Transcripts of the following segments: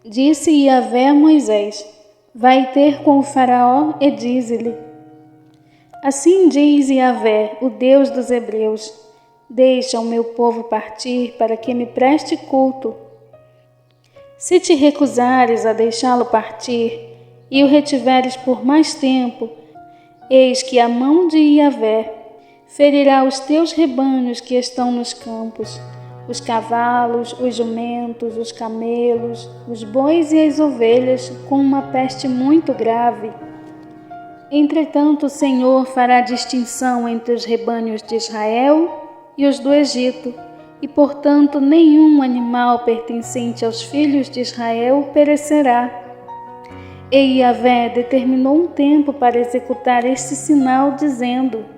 Disse Yahvé a Moisés: Vai ter com o faraó e dize-lhe: Assim diz Yahvé, o Deus dos hebreus: Deixa o meu povo partir para que me preste culto. Se te recusares a deixá-lo partir e o retiveres por mais tempo, eis que a mão de Yahvé ferirá os teus rebanhos que estão nos campos, os cavalos, os jumentos, os camelos, os bois e as ovelhas, com uma peste muito grave. Entretanto, o Senhor fará distinção entre os rebanhos de Israel e os do Egito, e, portanto, nenhum animal pertencente aos filhos de Israel perecerá. E Yahvé determinou um tempo para executar este sinal, dizendo: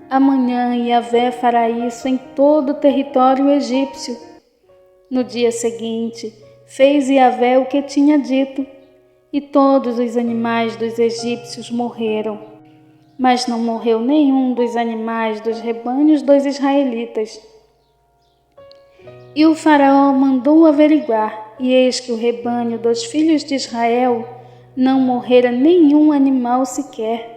Amanhã Yahvé fará isso em todo o território egípcio. No dia seguinte, fez Yahvé o que tinha dito, e todos os animais dos egípcios morreram. Mas não morreu nenhum dos animais dos rebanhos dos israelitas. E o faraó mandou averiguar, e eis que o rebanho dos filhos de Israel não morrera nenhum animal sequer.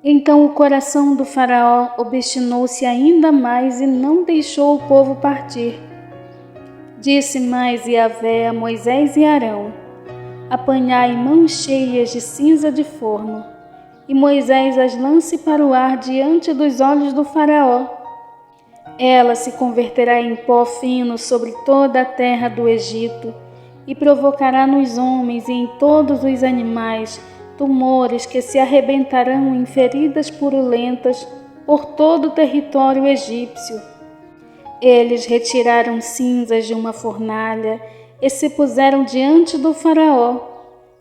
Então o coração do faraó obstinou-se ainda mais e não deixou o povo partir. Disse mais Yahvé a Moisés e Arão: Apanhai mãos cheias de cinza de forno, e Moisés as lance para o ar diante dos olhos do faraó. Ela se converterá em pó fino sobre toda a terra do Egito, e provocará nos homens e em todos os animais tumores que se arrebentarão em feridas purulentas por todo o território egípcio. Eles retiraram cinzas de uma fornalha e se puseram diante do faraó.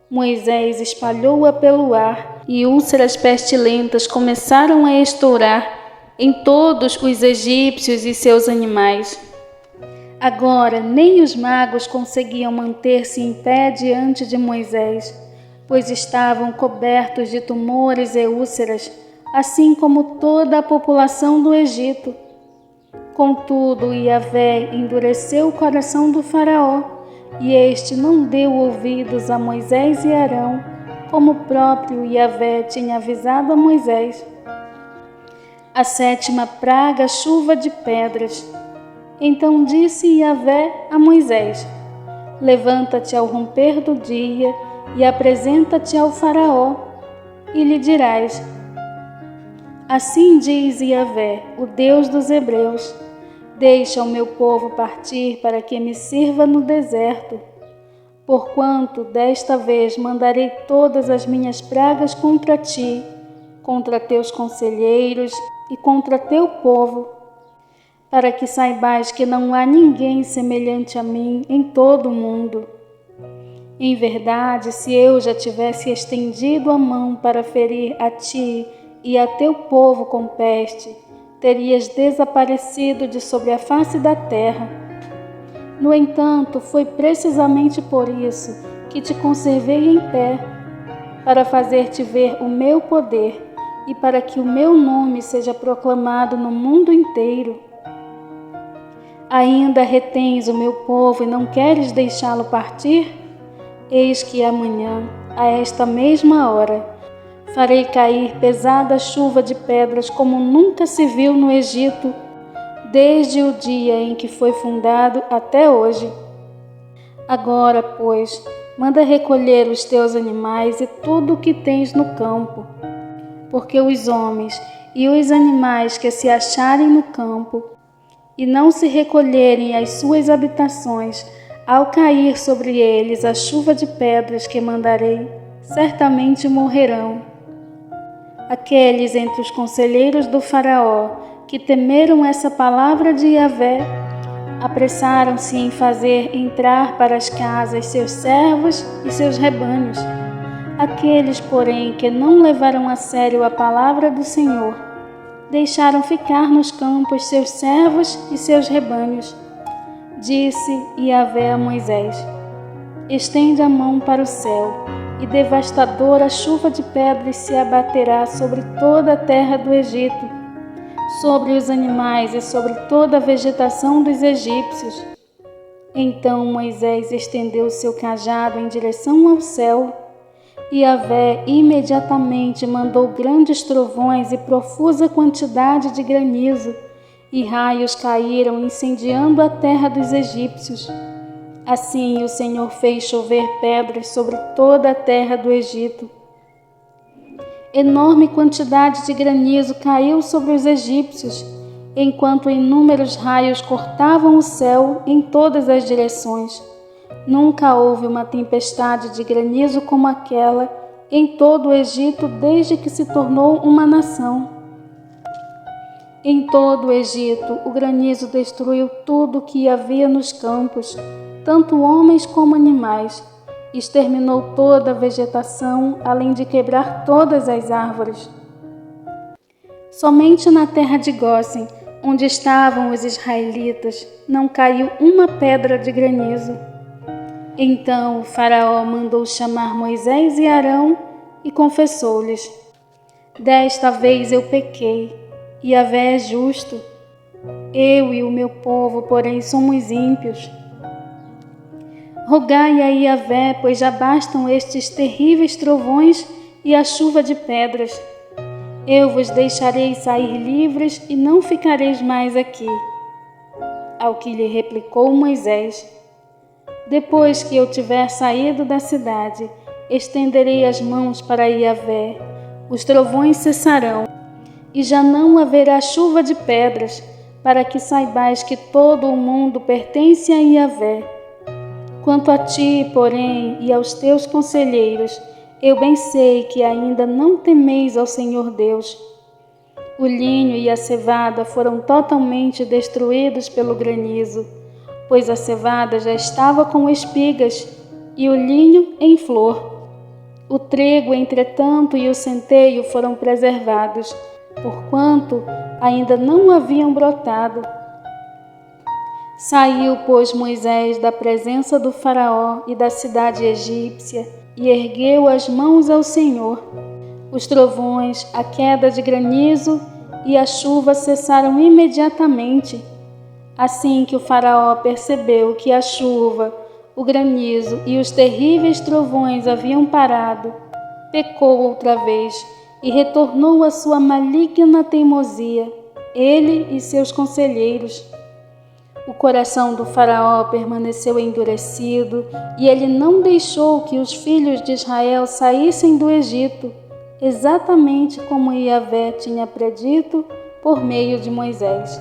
Moisés espalhou-a pelo ar, e úlceras pestilentas começaram a estourar em todos os egípcios e seus animais. Agora nem os magos conseguiam manter-se em pé diante de Moisés, pois estavam cobertos de tumores e úlceras, assim como toda a população do Egito. Contudo, Yahvé endureceu o coração do faraó, e este não deu ouvidos a Moisés e Arão, como o próprio Yahvé tinha avisado a Moisés. A sétima praga, chuva de pedras. Então disse Yahvé a Moisés: Levanta-te ao romper do dia e apresenta-te ao faraó, e lhe dirás: Assim diz Yahvé, o Deus dos hebreus: Deixa o meu povo partir para que me sirva no deserto, porquanto desta vez mandarei todas as minhas pragas contra ti, contra teus conselheiros e contra teu povo, para que saibais que não há ninguém semelhante a mim em todo o mundo. Em verdade, se eu já tivesse estendido a mão para ferir a ti e a teu povo com peste, terias desaparecido de sobre a face da terra. No entanto, foi precisamente por isso que te conservei em pé, para fazer-te ver o meu poder e para que o meu nome seja proclamado no mundo inteiro. Ainda retens o meu povo e não queres deixá-lo partir? Eis que amanhã, a esta mesma hora, farei cair pesada chuva de pedras como nunca se viu no Egito, desde o dia em que foi fundado até hoje. Agora, pois, manda recolher os teus animais e tudo o que tens no campo, porque os homens e os animais que se acharem no campo e não se recolherem às suas habitações, ao cair sobre eles a chuva de pedras que mandarei, certamente morrerão. Aqueles entre os conselheiros do faraó que temeram essa palavra de Yahvé, apressaram-se em fazer entrar para as casas seus servos e seus rebanhos. Aqueles, porém, que não levaram a sério a palavra do Senhor, deixaram ficar nos campos seus servos e seus rebanhos. Disse Yahvé a Moisés: Estende a mão para o céu, e devastadora chuva de pedras se abaterá sobre toda a terra do Egito, sobre os animais e sobre toda a vegetação dos egípcios. Então Moisés estendeu seu cajado em direção ao céu, e Yahvé imediatamente mandou grandes trovões e profusa quantidade de granizo, e raios caíram incendiando a terra dos egípcios. Assim o Senhor fez chover pedras sobre toda a terra do Egito. Enorme quantidade de granizo caiu sobre os egípcios, enquanto inúmeros raios cortavam o céu em todas as direções. Nunca houve uma tempestade de granizo como aquela em todo o Egito desde que se tornou uma nação. Em todo o Egito, o granizo destruiu tudo o que havia nos campos, tanto homens como animais. Exterminou toda a vegetação, além de quebrar todas as árvores. Somente na terra de Gósen, onde estavam os israelitas, não caiu uma pedra de granizo. Então o faraó mandou chamar Moisés e Arão e confessou-lhes: Desta vez eu pequei, e Yahvé é justo. Eu e o meu povo, porém, somos ímpios. Rogai a Yahvé, pois já bastam estes terríveis trovões e a chuva de pedras. Eu vos deixarei sair livres e não ficareis mais aqui. Ao que lhe replicou Moisés: Depois que eu tiver saído da cidade, estenderei as mãos para Yahvé, os trovões cessarão, e já não haverá chuva de pedras, para que saibais que todo o mundo pertence a Yahvé. Quanto a ti, porém, e aos teus conselheiros, eu bem sei que ainda não temeis ao Senhor Deus. O linho e a cevada foram totalmente destruídos pelo granizo, pois a cevada já estava com espigas e o linho em flor. O trigo, entretanto, e o centeio foram preservados, porquanto ainda não haviam brotado. Saiu, pois, Moisés da presença do faraó e da cidade egípcia e ergueu as mãos ao Senhor. Os trovões, a queda de granizo e a chuva cessaram imediatamente. Assim que o faraó percebeu que a chuva, o granizo e os terríveis trovões haviam parado, pecou outra vez e retornou à sua maligna teimosia, ele e seus conselheiros. O coração do faraó permaneceu endurecido e ele não deixou que os filhos de Israel saíssem do Egito, exatamente como Yahvé tinha predito por meio de Moisés.